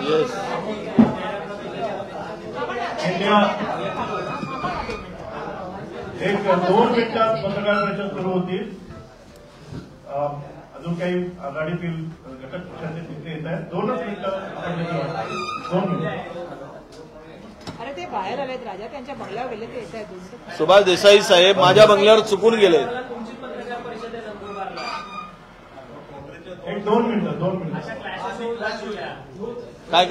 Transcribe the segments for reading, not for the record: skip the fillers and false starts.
Yes एक 2 मिनिटात पत्रकार परिषद सुरू होती. अजून काही आघाडीतील घटक पक्षाचे नेते येत आहेत. 2 मिनिटं. अरे ते बाहेर आलेत राजा, त्यांच्या बंगल्यावर गेले, ते येत आहेत. सुभाष देसाई साहेब माझ्या बंगल्यावर चुकून गेले. एक 2 मिनिटं. 2 मिनिटं. काय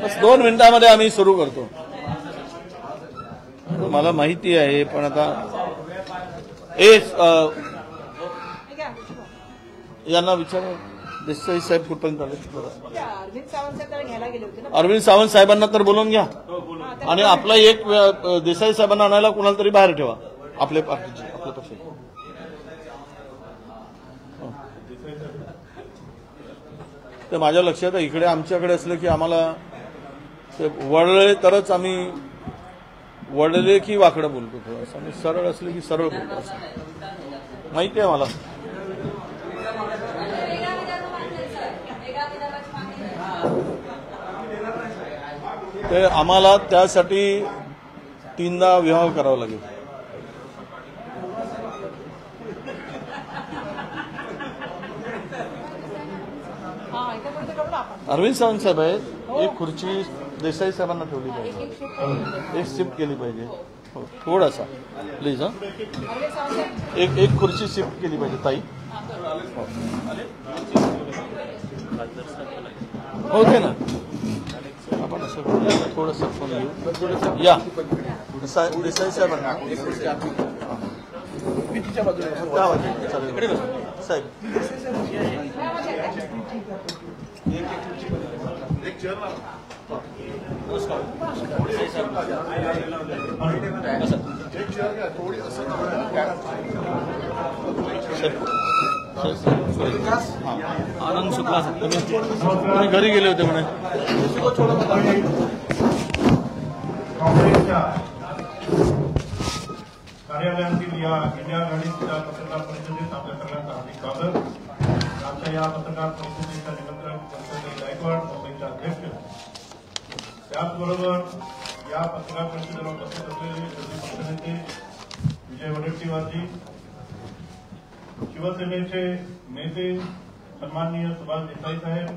बस 2 मिनिटांमध्ये आम्ही सुरू करतो. मला माहिती आहे, पण आता यांना विचारा देसाई साहेब कुठपर्यंत आले. अरविंद सावंत साहेब घ्यायला गेले होते ना. अरविंद सावंत साहेबांना तर बोलून घ्या आणि आपला एक देसाई साहेबांना आणायला कुणाला तरी बाहेर ठेवा. आपल्या पार्टीचे आपल्या पक्षाचे ते माझ्या लक्षात आहे. इकडे आमच्याकडे असलं की आम्हाला ते वळले तरच आम्ही वळले की वाकडं बोलतो थोडंसं, आणि सरळ असले की सरळ बोलतो असं माहिती आहे मला. ते आम्हाला त्यासाठी 3दा विवाह करावा लागेल. अरविंद सावंत साहेब आहेत. एक खुर्ची देसाई साहेबांना ठेवली पाहिजे, एक शिफ्ट केली पाहिजे. हो थोडासा प्लीज. एक खुर्ची शिफ्ट केली पाहिजे ताई. होते ना आपण असं थोडंसं फोन घेऊ या देसाई साहेबांना साहेब. आनंद शुक्ला तुम्ही घरी गेले होते म्हणे. काँग्रेसच्या कार्यालयातील या इंडिया आघाडीच्या पत्रकार परिषदेत आपल्या सगळ्यांचं हार्दिक स्वागत. आमच्या या पत्रकार परिषदेच्या निमंत्रक पंकज गायकवाड मुंबईचे अध्यक्ष, त्याचबरोबर या पत्रकार परिषदेला उपस्थित असलेले विरोधी पक्षनेते विजय वडेट्टीवारजी, शिवसेनेचे नेते सन्माननीय सुभाष देसाई साहेब,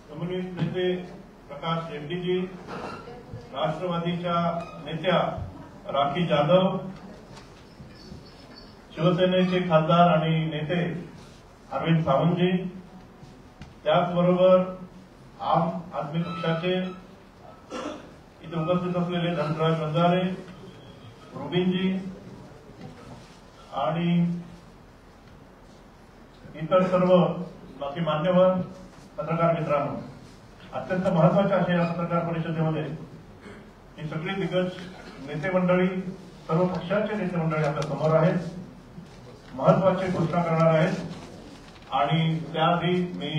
कम्युनिस्ट नेते प्रकाश शेट्टीजी, राष्ट्रवादीच्या नेत्या राखी जाधव, शिवसेनेचे खासदार आणि नेते अरविंद सावंतजी, त्याचबरोबर आम आदमी पक्षाचे इथे उपस्थित असलेले धनराज वंजारे, रुबीनजी आणि इतर सर्व बाकी मान्यवर पत्रकार मित्रांनो, अत्यंत महत्वाच्या अशा या पत्रकार परिषदेमध्ये ही सगळी दिग्गज नेते मंडळी, सर्व पक्षाचे नेते मंडळी आपल्या समोर आहेत, महत्वाची घोषणा करणार आहेत. आणि त्याआधी मी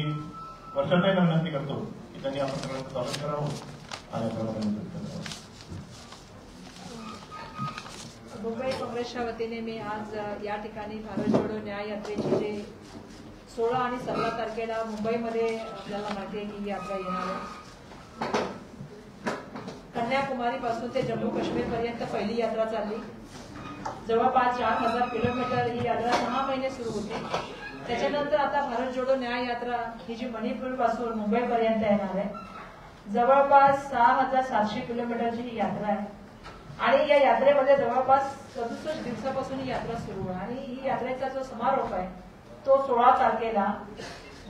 वर्षाताईंना विनंती करतो की त्यांनी या पत्रकाराचं स्वागत करावं आणि मुंबई काँग्रेसच्या वतीने मी आज या ठिकाणी भारत जोडो न्याय यात्रेची जे 16 आणि 17 तारखेला मुंबईमध्ये आपल्याला माहिती आहे की ही यात्रा येणार आहे. कन्याकुमारी पासून ते जम्मू काश्मीर पर्यंत पहिली यात्रा चालली. जवळपास 4000 किलोमीटर ही यात्रा 6 महिने सुरू होती. त्याच्यानंतर आता भारत जोडो न्याय यात्रा ही जी मणिपूर पासून मुंबईपर्यंत येणार आहे. जवळपास 6700 किलोमीटरची ही यात्रा आहे आणि या यात्रेमध्ये जवळपास 67 दिवसापासून ही यात्रा सुरू आहे. आणि ही यात्रेचा जो समारोप आहे तो 16 तारखेला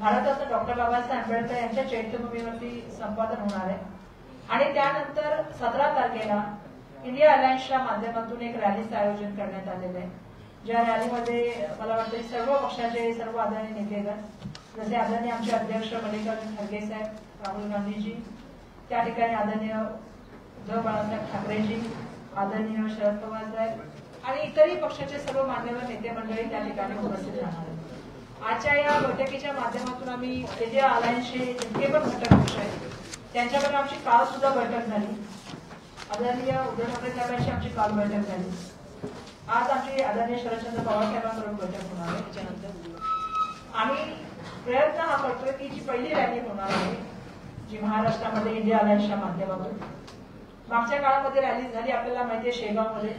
भारतरत्न डॉक्टर बाबासाहेब आंबेडकर यांच्या चैत्यभूमीवरती संपादन होणार आहे. आणि त्यानंतर 17 तारखेला इंडिया अलायन्सच्या माध्यमातून एक रॅलीचं आयोजन करण्यात आलेलं आहे. ज्या रॅलीमध्ये मला वाटतं सर्व पक्षाचे सर्व आदरणीय नेतेगण, जसे आदरणीय आमचे अध्यक्ष मल्लिकार्जुन खरगे साहेब, राहुल गांधीजी, त्या ठिकाणी आदरणीय उद्धव बाळासाहेब ठाकरेजी, आदरणीय शरद पवार साहेब आणि इतरही पक्षाचे सर्व मान्यवर नेते मंडळी त्या ठिकाणी उपस्थित राहणार आहेत. आजच्या या बैठकीच्या माध्यमातून आम्ही इंडिया अलायन्सचे जितके पण घटक पक्ष आहेत त्यांच्याकडे आमची काल सुद्धा बैठक झाली. आदरणीय उद्धव ठाकरे साहेबांची आमची काल बैठक झाली. आज आमची आदरणीय शरदचंद्र पवार साहेबांबरोबर बैठक होणार आहे. त्याच्यानंतर आम्ही प्रयत्न हा करतोय की जी पहिली रॅली होणार आहे जी महाराष्ट्रामध्ये इंडिया अलायन्सच्या माध्यमातून, मागच्या काळामध्ये रॅली झाली आपल्याला माहिती आहे शेगावमध्ये,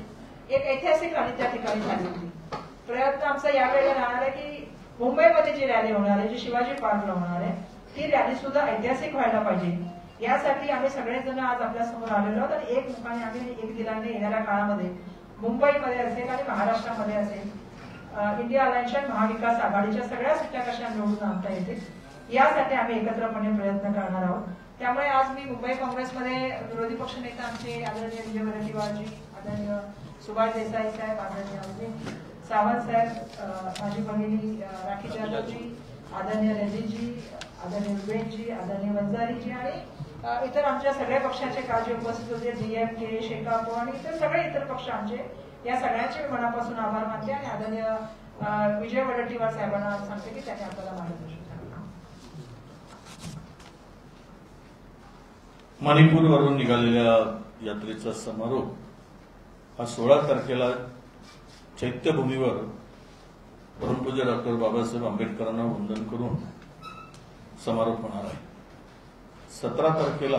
एक ऐतिहासिक रॅली त्या ठिकाणी झाली होती. प्रयत्न आमचा यावेळेला राहणार आहे की मुंबईमध्ये जी रॅली होणार आहे, जी शिवाजी पार्कला होणार आहे, ती रॅली सुद्धा ऐतिहासिक व्हायला पाहिजे. यासाठी आम्ही सगळेजण आज आपल्या समोर आलेलो आहोत आणि एक मुखाने आम्ही एक दिलाने येणाऱ्या काळामध्ये मुंबईमध्ये असेल आणि महाराष्ट्रामध्ये असेल इंडिया अलायन्सच्या महाविकास आघाडीच्या सगळ्या सीटा कशा निवडून आणता येतील यासाठी आम्ही एकत्रपणे प्रयत्न करणार आहोत. त्यामुळे आज मी मुंबई काँग्रेसमध्ये विरोधी पक्ष नेता आमचे आदरणीय विजय वडेट्टीवारजी, आदरणीय सुभाष देसाई साहेब, आदरणीय अरविंद सावंत साहेब, माझी भगिनी राखी जाधवजी, आदरणीय रेड्डीजी, आदरणीय रुबेनजी, आदरणीय वंजारीजी आणि इतर आमच्या सगळ्या पक्षाचे काळजी उपस्थित होते, DMK, शेकाप आणि सगळे इतर पक्ष आमचे, या सगळ्यांचे मी मनापासून आभार मानते आणि आदरणीय विजय वडेट्टीवार साहेबांना सांगते की त्यांनी आपल्याला मार्गदर्शन करावं. मणिपूरवरून निघालेल्या यात्रेचा समारोप हा 16 तारखेला चैत्यभूमीवर परमपूज्य डॉक्टर बाबासाहेब आंबेडकरांना वंदन करून समारोप होणार आहे. 17 तारखेला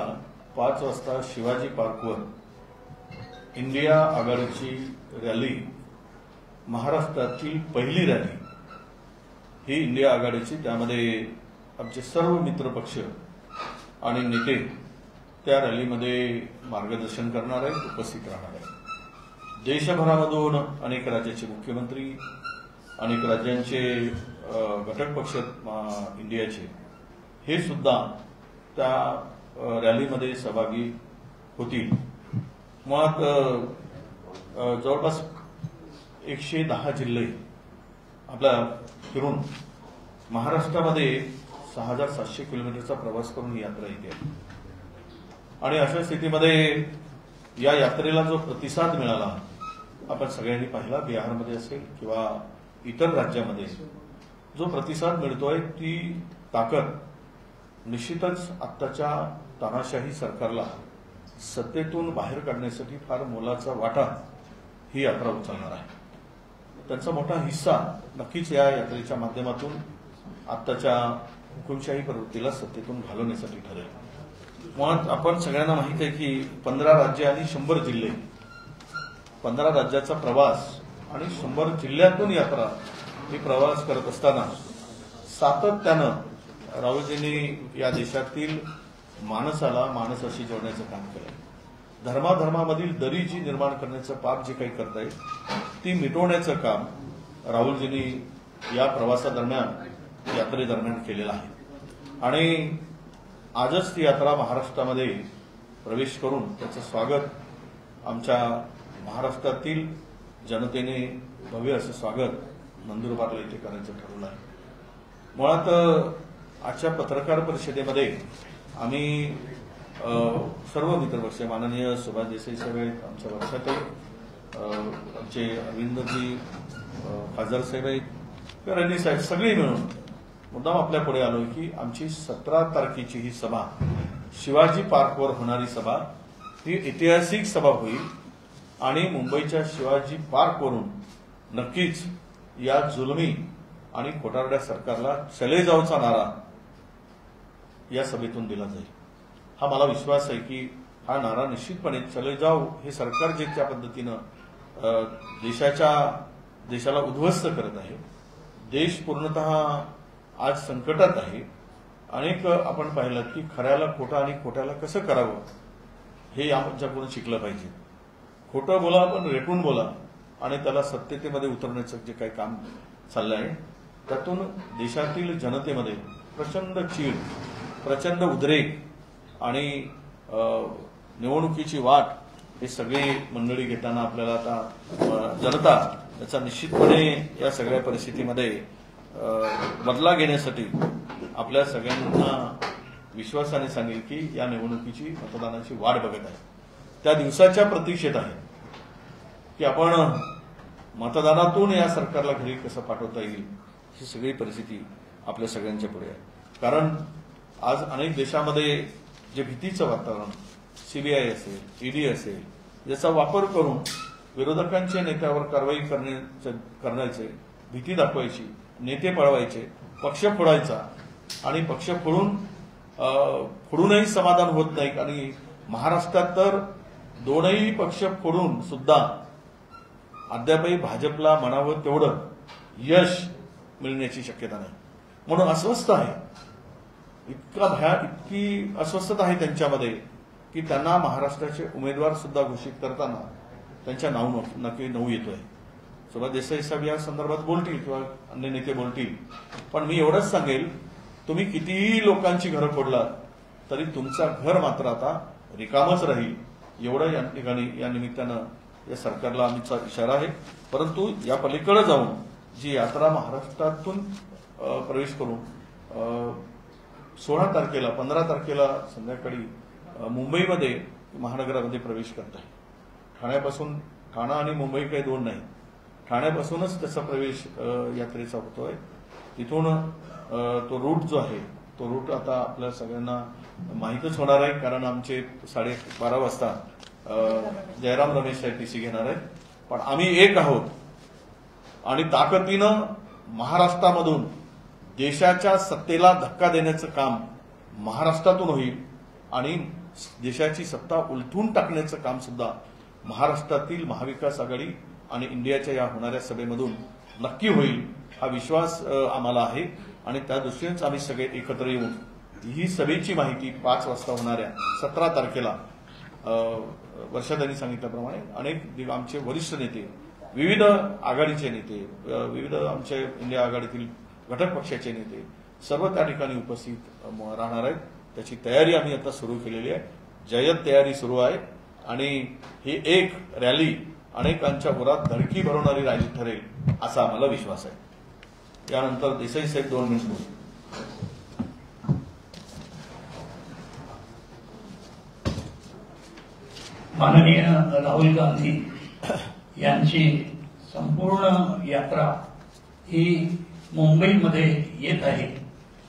5 वाजता शिवाजी पार्कवर इंडिया आघाडीची रॅली, महाराष्ट्रातील पहिली रॅली ही इंडिया आघाडीची, त्यामध्ये आमचे सर्व मित्रपक्ष आणि नेते त्या रॅलीमध्ये मार्गदर्शन करणार आहेत, उपस्थित राहणार आहेत. देशभरामधून अनेक राज्याचे मुख्यमंत्री, अनेक राज्यांचे घटक पक्ष इंडियाचे हे सुद्धा त्या रॅलीमध्ये सहभागी होतील. मुळात जवळपास 110 जिल्हे आपल्या फिरून महाराष्ट्रामध्ये 6700 किलोमीटरचा प्रवास करून ही यात्रा येते आणि अशा स्थितीमध्ये या यात्रेला जो प्रतिसाद मिळाला आपण सगळ्यांनी पाहिला, बिहारमध्ये असेल किंवा इतर राज्यामध्ये जो प्रतिसाद मिळतोय ती ताकद निश्चितच आत्ताच्या तानाशाही सरकारला सत्तेतून बाहेर काढण्यासाठी फार मोलाचा वाटा ही यात्रा उचलणार आहे. त्यांचा मोठा हिस्सा नक्कीच या यात्रेच्या माध्यमातून आत्ताच्या हुकुमशाही प्रवृत्तीला सत्तेतून घालवण्यासाठी ठरेल. मुळात आपण सगळ्यांना माहिती आहे की 15 राज्य आणि 100 जिल्हे, 15 राज्याचा प्रवास आणि 100 जिल्ह्यातून यात्रा ही प्रवास करत असताना सातत्यानं राहुलजींनी या देशातील माणसाला माणसाशी जोडण्याचं काम केलं. धर्माधर्मामधील दरी जी निर्माण करण्याचं पाप जे काही करता येईल ती मिटवण्याचं काम राहुलजींनी या प्रवासादरम्यान, यात्रेदरम्यान केलेलं आहे. आणि आजच ती यात्रा महाराष्ट्रामध्ये प्रवेश करून त्याचं स्वागत आमच्या महाराष्ट्रातील जनतेने भव्य असं स्वागत नंदुरबारला इथे करायचं ठरवलं आहे. मुळात आजच्या पत्रकार परिषदेमध्ये आम्ही सर्व मित्रपक्ष, माननीय सुभाष देसाई साहेब आहेत, आमच्या वर्षातही आमचे अरविंदजी, खासदार साहेब आहेत, रणजी साहेब, सगळे मिळून मुद्दाम आपल्या पुढे आलो की आमची 17 तारखेची ही सभा, शिवाजी पार्कवर होणारी सभा ही ऐतिहासिक सभा होईल आणि मुंबईच्या शिवाजी पार्कवरून नक्कीच या जुलमी आणि खोटारड्या सरकारला चले जाऊचा नारा या सभेतून दिला जाईल. हा मला विश्वास आहे की हा नारा निश्चितपणे चले जाऊ हे सरकार जे त्या पद्धतीनं देशाला उद्ध्वस्त करत आहे, देश पूर्णतः आज संकटात आहे. अनेक आपण पाहिलं की खऱ्याला खोटा आणि खोट्याला कसं करावं हे आमच्याकडून शिकलं पाहिजे. खोटं बोला पण रेटून बोला आणि त्याला सत्यतेमध्ये उतरण्याचं जे काही काम चाललं आहे त्यातून देशातील जनतेमध्ये प्रचंड चीड, प्रचंड उद्रेक आणि निवडणुकीची वाट हे सगळे मंडळी घेताना आपल्याला आता जनता याचा निश्चितपणे या सगळ्या परिस्थितीमध्ये बदला घेण्यासाठी आपल्या सगळ्यांना विश्वासाने सांगेल की या निवडणुकीची मतदानाची वाट बघत आहे, त्या दिवसाच्या प्रतीक्षेत आहे की आपण मतदानातून या सरकारला घरी कसं पाठवता येईल ही सगळी परिस्थिती आपल्या सगळ्यांच्या पुढे आहे. कारण आज अनेक देशामध्ये जे भीतीचं वातावरण, CBI असेल, ED असेल, याचा वापर करून विरोधकांच्या नेत्यावर कारवाई करण्याचे, भीती दाखवायची, नेते पळवायचे, पक्ष फोडायचा आणि पक्ष फोडूनही समाधान होत नाही. आणि महाराष्ट्रात तर दोनही पक्ष फोडून सुद्धा अद्यापही भाजपला म्हणावं तेवढं यश मिळण्याची शक्यता नाही. म्हणून अस्वस्थ आहे, इतकी अस्वस्थता आहे त्यांच्यामध्ये की त्यांना महाराष्ट्राचे उमेदवार सुद्धा घोषित करताना त्यांच्या नाव येतोय. सुभाष देसाई साहेब या संदर्भात बोलतील किंवा अन्य नेते बोलतील, पण मी एवढंच सांगेल, तुम्ही कितीही लोकांची घरं फोडलात तरी तुमचं घर मात्र आता रिकामच राहील, एवढं या ठिकाणी या निमित्तानं या सरकारला आमचा इशारा आहे. परंतु या पलीकडे जाऊन जी यात्रा महाराष्ट्रातून प्रवेश करून 16 तारखेला 15 तारखेला संध्याकाळी मुंबईमध्ये महानगरामध्ये प्रवेश करत आहे. ठाणा आणि मुंबई काही दोन नाही, ठाण्यापासूनच त्याचा प्रवेश यात्रेचा होतोय. तिथून तो रूट जो आहे तो रूट आता आपल्या सगळ्यांना माहीतच होणार आहे, कारण आमचे 12:30 वाजता जयराम रमेश टीसी घेणार आहेत. पण आम्ही एक आहोत आणि ताकदीनं महाराष्ट्रामधून देशाच्या सत्तेला धक्का देण्याचं काम महाराष्ट्रातून होईल आणि देशाची सत्ता उलथून टाकण्याचं काम सुद्धा महाराष्ट्रातील महाविकास आघाडी आणि इंडियाच्या या होणाऱ्या सभेमधून नक्की होईल, हा विश्वास आम्हाला आहे. आणि त्या दृष्टीनेच आम्ही सगळे एकत्र येऊन ही सभेची माहिती 5 वाजता होणाऱ्या 17 तारखेला वर्षाताईंनी सांगितल्याप्रमाणे अनेक आमचे वरिष्ठ नेते, विविध आघाडीचे नेते, विविध आमच्या इंडिया आघाडीतील घटक पक्षाचे नेते सर्व त्या ठिकाणी उपस्थित राहणार आहेत. त्याची तयारी आम्ही आता सुरू केलेली आहे, जय्यत तयारी सुरू आहे आणि ही एक रॅली अनेकांच्या उरात धडकी भरवणारी रॅली ठरेल असा आम्हाला विश्वास आहे. यानंतर देसाई साहेब 2 मिनिट बोलू. माननीय राहुल गांधी यांची संपूर्ण यात्रा ही मुंबईमध्ये येत आहे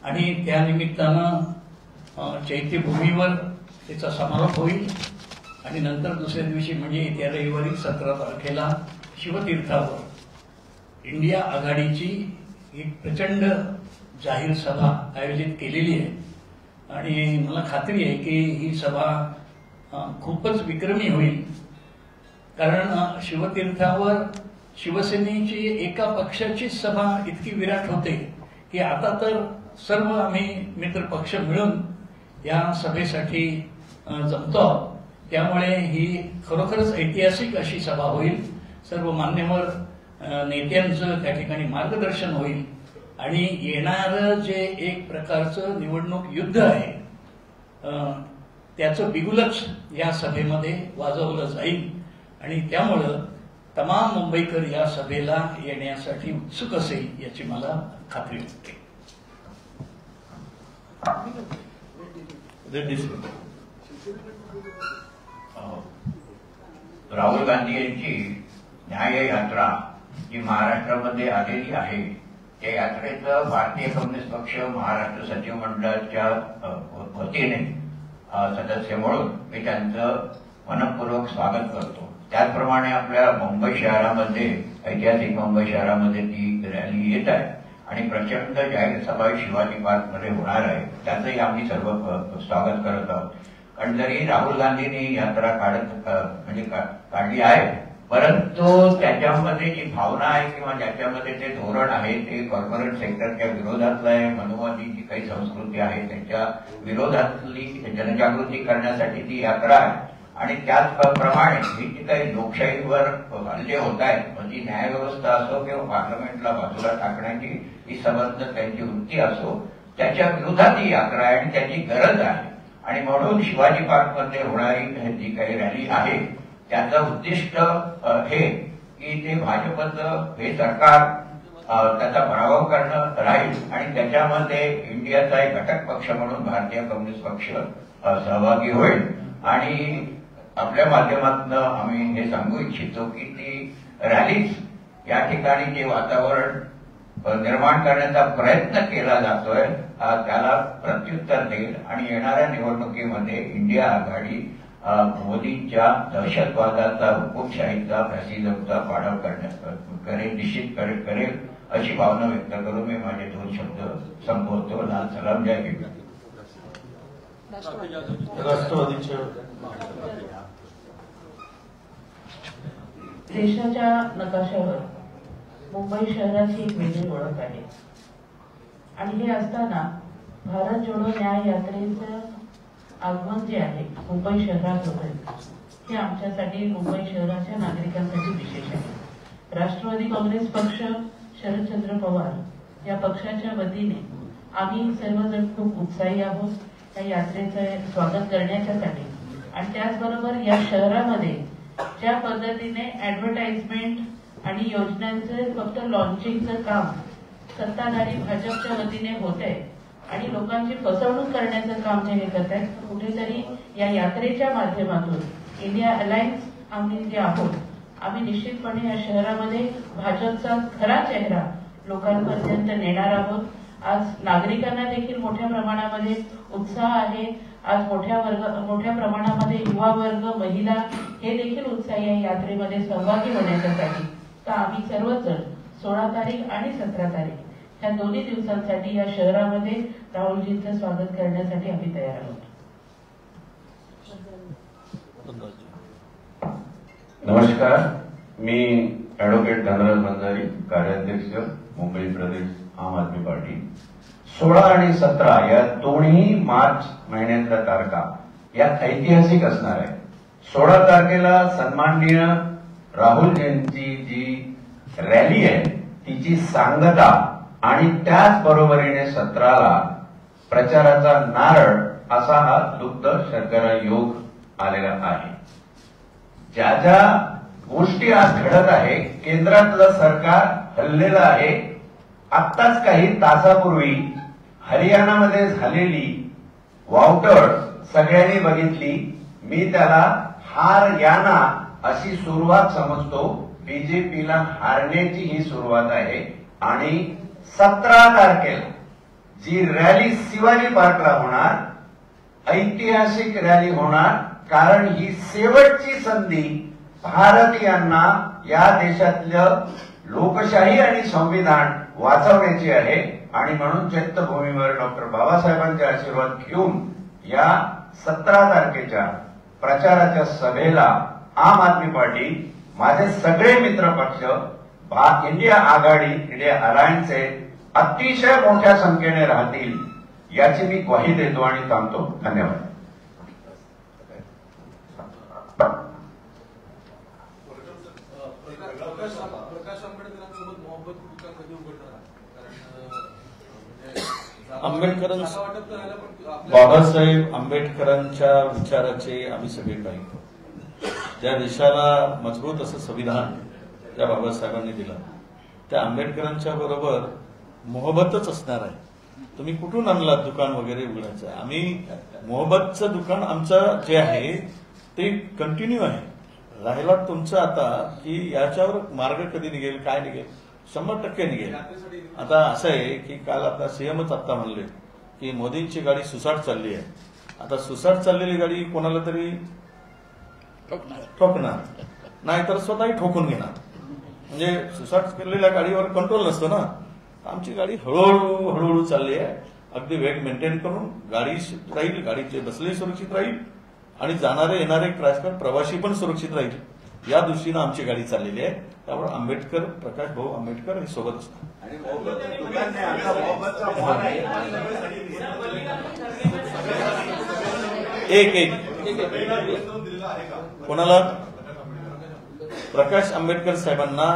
आणि त्यानिमित्तानं चैत्यभूमीवर त्याचा समारोप होईल आणि नंतर दुसऱ्या दिवशी म्हणजे येत्या रविवारी 17 तारखेला शिवतीर्थावर इंडिया आघाडीची एक प्रचंड जाहीर सभा आयोजित केलेली आहे आणि मला खात्री आहे की ही सभा खूपच विक्रमी होईल. कारण शिवतीर्थावर शिवसेनेची एका पक्षाची सभा इतकी विराट होते की आता तर सर्व आम्ही मित्र पक्ष मिळून या सभेसाठी जमतो. त्यामुळे ही खरोखरच ऐतिहासिक अशी सभा होईल. सर्व मान्यवर नेत्यांचं त्या ठिकाणी मार्गदर्शन होईल आणि येणारं जे एक प्रकारचं निवडणूक युद्ध आहे त्याचं बिगुलच या सभेमध्ये वाजवलं जाईल आणि त्यामुळं तमाम मुंबईकर या सभेला येण्यासाठी उत्सुक असेल याची मला खात्री वाटते. राहुल गांधी यांची न्याय यात्रा जी महाराष्ट्रामध्ये आलेली आहे त्या यात्रेचं भारतीय कम्युनिस्ट पक्ष महाराष्ट्र सचिव मंडळाच्या वतीने सदस्य म्हणून मी त्यांचं मनपूर्वक स्वागत करतो. त्याचप्रमाणे आपल्या मुंबई शहरामध्ये ऐतिहासिक मुंबई शहरामध्ये ती रॅली येत आहे आणि प्रचंड जाहीर सभा शिवाजी पार्कमध्ये होणार आहे. त्याचंही आम्ही सर्व स्वागत करत आहोत. कारण जरी राहुल गांधींनी यात्रा काढली आहे परंतु त्याच्यामध्ये जी भावना आहे किंवा ज्याच्यामध्ये ते धोरण आहे ते कॉर्पोरेट सेक्टरच्या विरोधातलं आहे. मनुवादी जी काही संस्कृती आहे त्याच्या विरोधातली जनजागृती करण्यासाठी ती यात्रा आहे आणि त्याचप्रमाणे ही जी काही लोकशाहीवर हल्ले होत आहेत म्हणजे न्यायव्यवस्था असो किंवा पार्लमेंटला बाजूला टाकण्याची ही सबंध त्यांची वृत्ती असो त्याच्या विरोधात ही यात्रा आहे आणि त्याची गरज आहे. आणि म्हणून शिवाजी पार्कमध्ये होणारी जी काही रॅली आहे त्याचं उद्दिष्ट हे की ते भाजपचं हे सरकार त्याचा पराभव करणं राहील आणि त्याच्यामध्ये इंडियाचा एक घटक पक्ष म्हणून भारतीय कम्युनिस्ट पक्ष सहभागी होईल. आणि आपल्या माध्यमातून आम्ही हे सांगू इच्छितो की ती रॅलीज या ठिकाणी जे वातावरण निर्माण करण्याचा प्रयत्न केला जातोय त्याला प्रत्युत्तर देईल आणि येणाऱ्या निवडणुकीमध्ये इंडिया आघाडी मोदींच्या दहशतवादाचा, हुकुमशाहीचा, फॅसिझमचा पाडाव करेल, निश्चित करेल अशी भावना व्यक्त करून मी माझे 2 शब्द संपवतो. लाल सलाम, जय हिंद. राष्ट्रवादीचे देशाच्या नकाशावर मुंबई शहराची एक वेगळी ओळख आहे आणि हे असताना भारत जोडो न्याय यात्रेचं आगमन जे आहे मुंबई शहरात होत आहे हे आमच्यासाठी, मुंबई शहराच्या नागरिकांसाठी विशेष आहे. राष्ट्रवादी काँग्रेस पक्ष, शरदचंद्र पवार या पक्षाच्या वतीने आम्ही सर्वजण खूप उत्साही आहोत या यात्रेचं स्वागत करण्यासाठी. आणि त्याचबरोबर या शहरामध्ये ज्या पद्धतीने ऍडव्हर्टाइजमेंट आणि योजनांचं फक्त लॉन्चिंगचं काम सत्ताधारी भाजपच्या वतीने होत आहे आणि लोकांची फसवणूक करण्याचं काम जे हे करत आहेत, कुठेतरी या यात्रेच्या माध्यमातून इंडिया अलायन्स आम्ही जे आहोत, आम्ही निश्चितपणे या शहरामध्ये भाजपचा खरा चेहरा लोकांपर्यंत नेणार आहोत. आज नागरिकांना देखील मोठ्या प्रमाणामध्ये उत्साह आहे. आज मोठ्या प्रमाणामध्ये युवा वर्ग, महिला हे देखील उत्साही आहे यात्रेमध्ये सहभागी होण्यासाठी. तर आम्ही सर्वजण 16 तारीख आणि 17 तारीख ह्या दोन्ही दिवसांसाठी या शहरामध्ये राहुलजींचं स्वागत करण्यासाठी आम्ही तयार आहोत. नमस्कार, मी ॲडव्होकेट धनराज बंजारी, कार्याध्यक्ष मुंबई प्रदेश आम आदमी पार्टी. 16 आणि 17 या दोन्ही मार्च महिन्यातल्या तारखा या ऐतिहासिक असणार आहे. 16 तारखेला सन्माननीय राहुलजींची जी रॅली आहे तिची सांगता आणि त्याच बरोबरीने 17ला प्रचाराचा नारळ असा हा दुग्ध शर्करा योग आलेला आहे. ज्या ज्या गोष्टी आज घडत आहे, केंद्रातलं सरकार हललेलं आहे. आत्ताच काही तासापूर्वी हरियाणामध्ये झालेली वावटळ सगळ्यांनी बघितली. मी त्याला हार याना अशी सुरुवात समजतो. बीजेपीला हारण्याची ही सुरुवात आहे. आणि 17 तारखेला जी रॅली शिवाजी पार्कला होणार, ऐतिहासिक रॅली होणार, कारण ही शेवटची संधी भारतीयांना या देशातलं लोकशाही आणि संविधान वाचवण्याची आहे. आणि म्हणून चैत्यभूमीवर डॉक्टर बाबासाहेबांचे आशीर्वाद घेऊन या 17 तारखेच्या प्रचाराच्या सभेला आम आदमी पार्टी, माझे सगळे मित्र पक्ष, इंडिया आघाडी, इंडिया अलायन्स अतिशय मोठ्या संख्येने राहतील याची मी ग्वाही देतो आणि थांबतो. धन्यवाद. प्रकाश आंबेडकरांसोबत मोहब्बत का कधी उघडणार? बाबासाहेब आंबेडकरांच्या विचाराचे आम्ही सगळे काही, ज्या देशाला मजबूत असं संविधान त्या बाबासाहेबांनी दिलं, त्या आंबेडकरांच्या बरोबर मोहब्बतच असणार आहे. तुम्ही कुठून आणलात दुकान वगैरे उघडायचं? आम्ही मोहब्बतचं दुकान आमचं जे आहे ते कंटिन्यू आहे. राहिला तुमचं आता की याच्यावर मार्ग कधी निघेल, काय निघेल, 100% निघेल. आता असं आहे की काल आता सीएमच आता म्हणले की मोदींची गाडी सुसाट चालली आहे. आता सुसाट चाललेली गाडी कोणाला तरी ठोकणार, नाहीतर स्वतःही ठोकून घेणार. म्हणजे सुसाट केलेल्या गाडीवर कंट्रोल नसतो ना. आमची गाडी हळूहळू हळूहळू चालली आहे. अगदी वेग मेंटेन करून गाडी राहील, गाडीचे बसलेही सुरक्षित राहील आणि जाणारे येणारे प्रवासी पण सुरक्षित राहील, या दृष्टीनं आमची गाडी चाललेली आहे. त्यामुळे आंबेडकर, प्रकाश भाऊ आंबेडकर हे सोबत असतात. एक कोणाला? प्रकाश आंबेडकर साहेबांना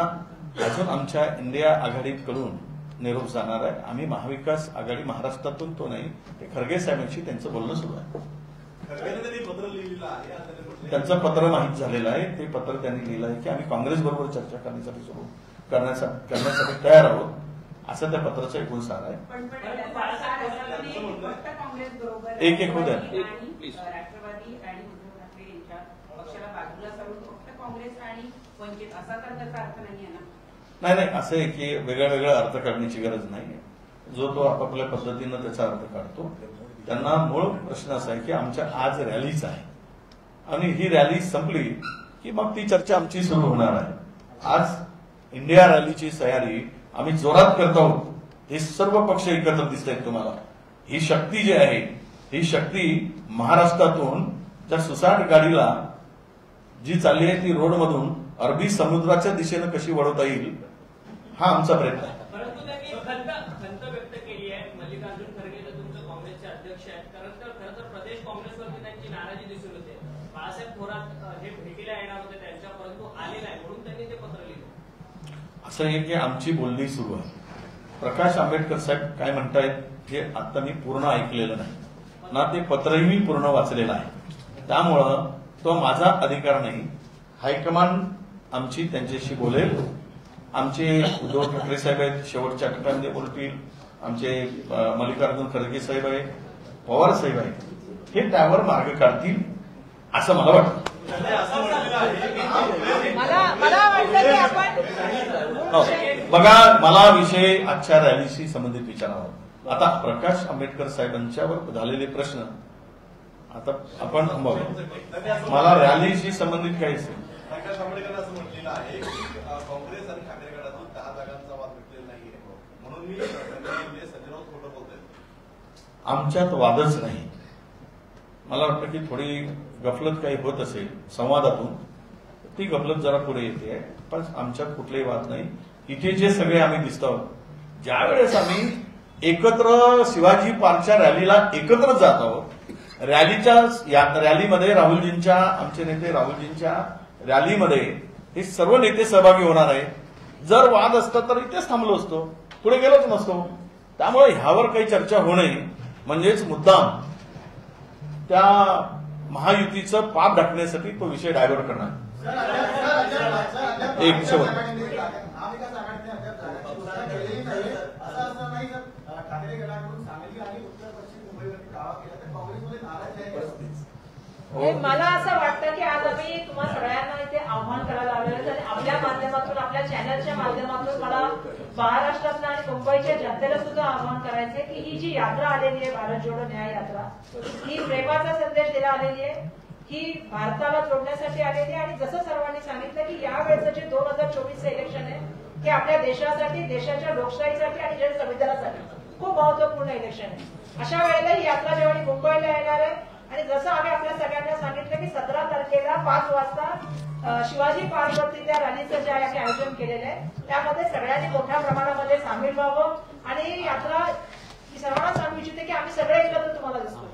अजून आमच्या इंडिया आघाडीकडून निरोप जाणार आहे. आम्ही महाविकास आघाडी महाराष्ट्रातून तो नाही, ते खरगे साहेबांशी त्यांचं बोलणं सुरू आहे. त्यांचं पत्र माहीत झालेलं आहे. ते पत्र त्यांनी लिहिलं आहे की आम्ही काँग्रेस बरोबर चर्चा करण्यासाठी सुरू करण्यासाठी तयार आहोत, असं त्या पत्राचं एक सार आहे. एक होऊ द्या. राष्ट्रवादी आणि उद्धव ठाकरे यांच्या पक्षाला बाजूला सारून फक्त काँग्रेस आणि वंचित असा तर त्याचा अर्थ नाही आहे ना? नाही, असं आहे की वेगळा वेगळा अर्थ काढण्याची गरज नाही. जो तो आपापल्या पद्धतीनं त्याचा अर्थ काढतो. त्यांना मूळ प्रश्न असा आहे की आमच्या आज रॅलीच आहे. आणि ही रॅली संपली की मग ती चर्चा आमची सुरू होणार आहे. आज इंडिया रॅलीची तयारी आम्ही जोरात करत आहोत. हे सर्व पक्ष एकत्र दिसत आहेत तुम्हाला. ही शक्ती जी आहे ही शक्ती महाराष्ट्रातून त्या सुसाट गाडीला जी चालली आहे ती रोडमधून अरबी समुद्राच्या दिशेनं कशी वळवता येईल हा आमचा प्रयत्न आहे. परंतु त्यांनी खंत व्यक्त केली आहे. मल्लिकार्जुन खरगे तर तुमचे काँग्रेसचे अध्यक्ष आहेत. खरं तर प्रदेश काँग्रेसवरती त्यांची नाराजी दिसून येते. बाळासाहेब थोरात हे भेटीला येणार होते त्यांच्या, परंतु आले नाही म्हणून त्यांनी ते पत्र लिहिलं. असं आहे की आमची बोलणी सुरू आहे. प्रकाश आंबेडकर साहेब काय म्हणतायत हे आता मी पूर्ण ऐकलेलं नाही ना, ते पत्रही मी पूर्ण वाचलेलं आहे. त्यामुळं तो माझा अधिकार नाही. हायकमांड आमची त्यांच्याशी बोलेल. आमचे उद्धव ठाकरे साहेब आहेत, शेवटच्या टप्प्यामध्ये बोलतील. आमचे मल्लिकार्जुन खरगे साहेब आहेत, पवार साहेब आहेत, हे त्यावर मार्ग काढतील असं मला वाटतं. मला वाटतं की आपण बघा, मला विषय आजच्या रॅलीशी संबंधित विचारावा. आता प्रकाश आंबेडकर साहेबांच्यावर झालेले प्रश्न आता आपण मला रॅलीशी संबंधित काय असेल. प्रकाश आंबेडकर असं म्हटलेलं आहे की काँग्रेस आणि ठाकरे गटातून 10 जागांचा वाद मिटलेला नाहीये, म्हणून मी संजय राऊत खोटं बोलतोय. आमच्यात वादच नाही. मला वाटतं की थोडी गफलत काही होत असेल संवादातून, ती गफलत जरा पुढे येते. पण आमच्यात कुठलाही वाद नाही. इथे जे सगळे आम्ही दिसतो, ज्यावेळेस आम्ही एकत्र शिवाजी पार्कच्या रॅलीला एकत्र जात आहोत, रॅलीमध्ये राहुलजींच्या, आमचे नेते राहुलजींच्या रॅलीमध्ये हे सर्व नेते सहभागी होणार आहे. जर वाद असता तर इथेच थांबलो असतो, पुढे गेलोच नसतो. त्यामुळे ह्यावर काही चर्चा होणे म्हणजेच मुद्दाम त्या महायुतीचं पाप ढकण्यासाठी तो विषय डायव्हर्ट करणार. एक शेवट मला असं वाटतं की आज आम्ही तुम्हाला सगळ्यांना इथे आव्हान करायला आलेलं आहे आणि आपल्या माध्यमातून, आपल्या चॅनलच्या माध्यमातून मला महाराष्ट्रातल्या आणि मुंबईच्या जनतेला सुद्धा आव्हान करायचंय की ही जी यात्रा आलेली आहे, भारत जोडो न्याय यात्रा, ही प्रेमाचा संदेश द्यायला आलेली आहे. ही भारताला जोडण्यासाठी आलेली आहे. आणि जसं सर्वांनी सांगितलं की यावेळेचं जे 2024चं इलेक्शन आहे हे आपल्या देशासाठी, देशाच्या लोकशाहीसाठी आणि जन संविधानासाठी खूप महत्वपूर्ण इलेक्शन आहे. अशा वेळेला ही यात्रा जेव्हा मुंबईला येणार आहे आणि जसं आम्ही आपल्या सगळ्यांना सांगितलं की 17 तारखेला 5 वाजता शिवाजी पार्कवरती त्या रॅलीचं जे आहे आयोजन केलेलं आहे, त्यामध्ये सगळ्यांनी मोठ्या प्रमाणामध्ये सामील व्हावं. आणि ही यात्रा सर्वांना सांगू इच्छिते की आम्ही सगळे एकत्र तुम्हाला दिसतो.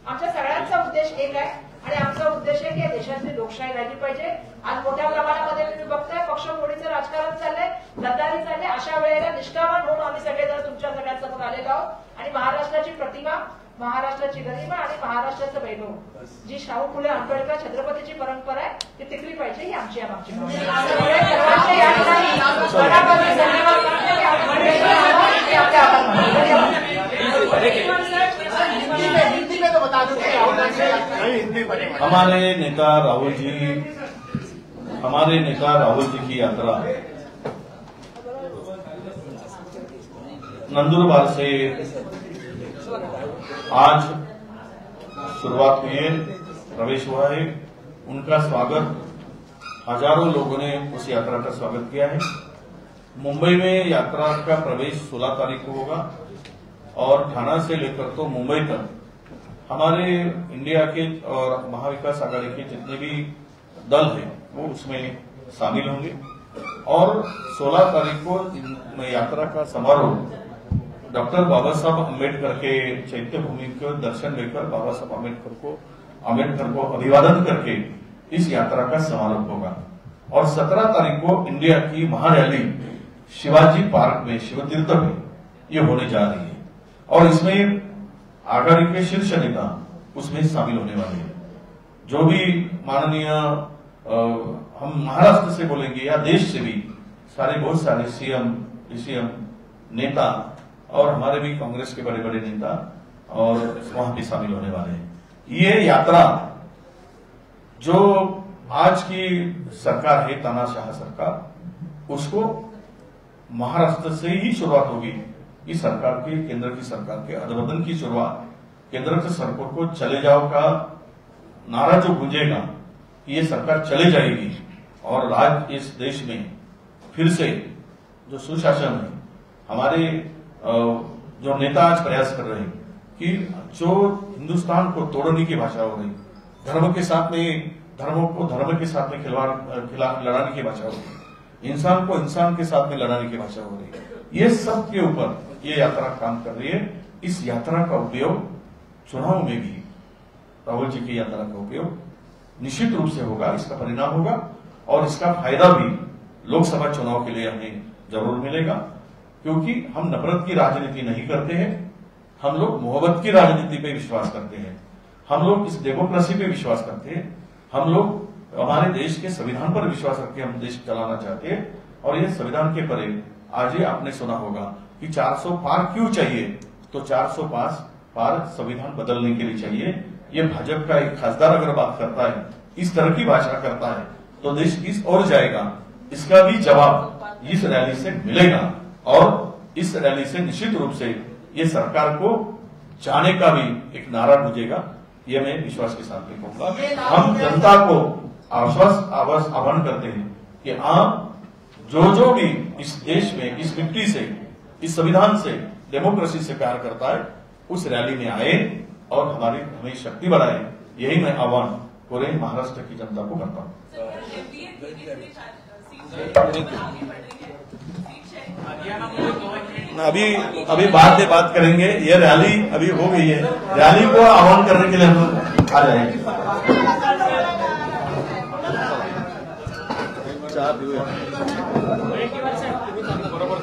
आमच्या सगळ्यांचा उद्देश एक आहे आणि आमचा उद्देश आहे की देशातली लोकशाही राहिली पाहिजे. आज मोठ्या प्रमाणामध्ये तुम्ही बघताय पक्षफोडीचं राजकारण चाललंय, गद्दारी चाललंय. अशा वेळेला निष्ठावान होऊन आम्ही सगळेजण तुमच्या सगळ्यांसमोर आलेलो आहोत आणि महाराष्ट्राची प्रतिमा, महाराष्ट्राची गरिमा आणि महाराष्ट्राचं वैभव, जी शाहू फुले आंबेडकर छत्रपतीची परंपरा आहे ती टिकली पाहिजे, ही आमची मागची हमारे नेता राहुल जी की यात्रा नंदुरबार से आज शुरुआत हुई है, प्रवेश हुआ है. उनका स्वागत हजारों लोगों ने उस यात्रा का स्वागत किया है. मुंबई में यात्रा का प्रवेश 16 तारीख को होगा और थाना से लेकर तो मुंबई तक हमारे इंडिया के और महाविकास आघाड़ी के जितने भी दल हैं वो उसमें शामिल होंगे. और 16 तारीख को यात्रा का समारोह डॉक्टर बाबा साहब अम्बेडकर के चैत्य भूमि को दर्शन लेकर बाबा साहब अम्बेडकर को अभिवादन करके इस यात्रा का समारोह होगा. और 17 तारीख को इंडिया की महारैली शिवाजी पार्क में, शिवतीर्थ में ये होने जा रही है. और इसमें आघाड़ी के शीर्ष नेता उसमें शामिल होने वाले हैं. जो भी माननीय हम महाराष्ट्र से बोलेंगे या देश से भी सारे बहुत सारे सीएम, डीसीएम नेता और हमारे भी कांग्रेस के बड़े बड़े नेता और वहां भी शामिल होने वाले हैं. ये यात्रा जो आज की सरकार है, तानाशाह सरकार, उसको महाराष्ट्र से ही शुरुआत होगी. इस सरकार के, केंद्र की सरकार के अधपतन की शुरुआत, केंद्र की सरकार को चले जाओ का नारा जो गूंजेगा ये सरकार चले जाएगी और आज इस देश में फिर से जो सुशासन है, हमारे जो नेता आज प्रयास कर रहे हैं कि जो हिंदुस्तान को तोड़ने की भाषा हो रही, धर्म के साथ में धर्म के साथ में लड़ाने की भाषा हो रही, इंसान को इंसान के साथ में लड़ाने की भाषा हो रही, ये सब के ऊपर ये यात्रा काम कर रही है। इस यात्रा का उपयोग चुनाव में भी राहुल जी की यात्रा का उपयोग निश्चित रूप से होगा, इसका परिणाम होगा और इसका फायदा भी लोकसभा चुनाव के लिए हमें जरूर मिलेगा, क्योंकि हम नफरत की राजनीति नहीं करते हैं, हम लोग मोहब्बत की राजनीति पे विश्वास करते हैं, हम लोग इस डेमोक्रेसी पे विश्वास करते हैं, हम लोग हमारे देश के संविधान पर विश्वास रख के हम देश चलाना चाहते हैं। और ये संविधान के परे आज ही आपने सुना होगा कि 400 पार क्यों चाहिए, तो 400 पार संविधान बदलने के लिए चाहिए। ये भाजपा का एक खासदार अगर बात करता है, इस तरह की भाषा करता है, तो देश किस ओर जाएगा, इसका भी जवाब इस रैली से मिलेगा। और इस रैली से निश्चित रूप से ये सरकार को जाने का भी एक नारा गूंजेगा, ये मैं विश्वास के साथ भी कहूंगा। हम जनता को आह्वान करते हैं कि आप जो भी इस देश में, इस मिट्टी से, इस संविधान से, डेमोक्रेसी से प्यार करता है, उस रैली में आए और हमें शक्ति बढ़ाए। यही मैं आह्वान पूरे महाराष्ट्र की जनता को करता हूँ। अभी बाद में बात करेंगे, ये रैली अभी हो गई है, रैली को आह्वान करने के लिए हम लोग आ जाएंगे। बरोबर